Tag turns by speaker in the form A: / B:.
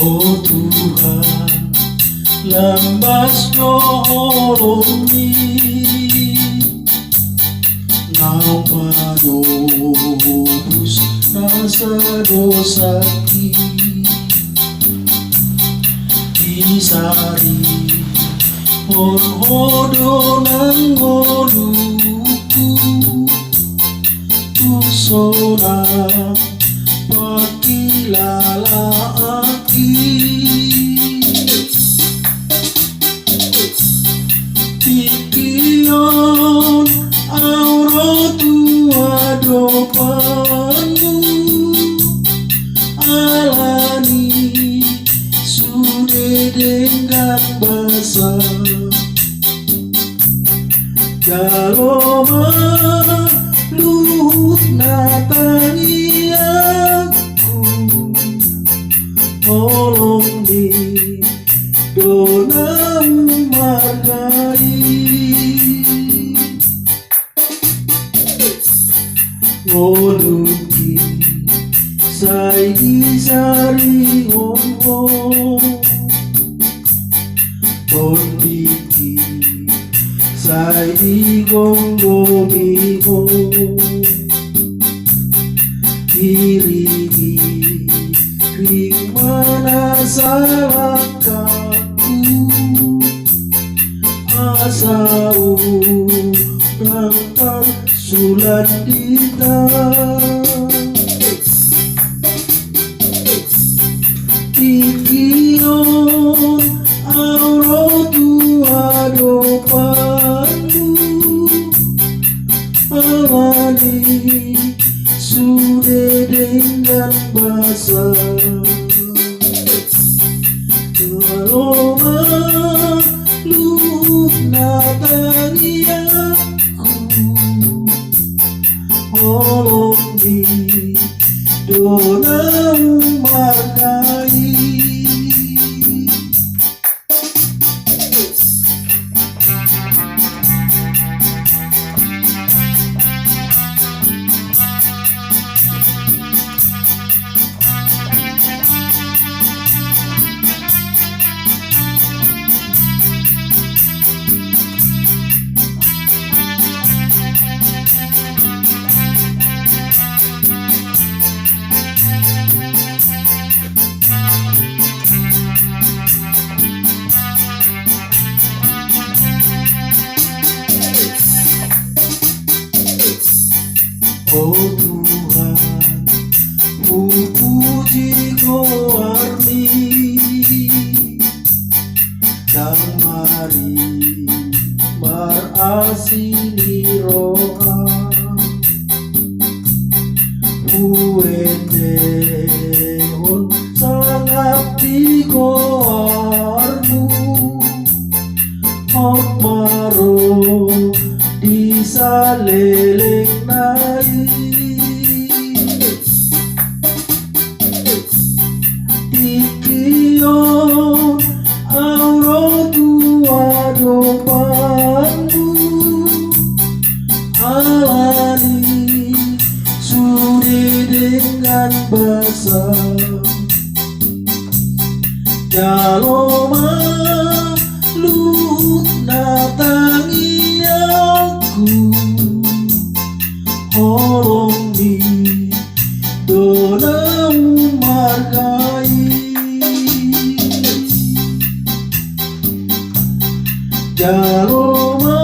A: Oh Tuhan, Lambas Holongmi, nama dobus nasa dosaki, Isari pon hodo nang ngoluku, tusona pakilala aki, pikion auro tua dopanmu, alani sudah dengan basah, jaloma luhut natangi aku, Holongmi donamu margai, ngoluki saiki sari ngomong, pondiki saiki gonggomiho, iringi kring mana salahku, asau nampak sulat dita, pikion auro tua dopanmu, alani sudah dengan basah, jaloma luhut natangi aku, Holongmi donamu margai. Oh Tuhan, ku puji Kau armi, dan mari berasini roha, puendehon sangat di koarmu, maro di saleleng nai, pikion auro tua dopanmu, alani sudah dengan basah, jaloma luhut natangi aku, Holongmi donamu margai, jaloma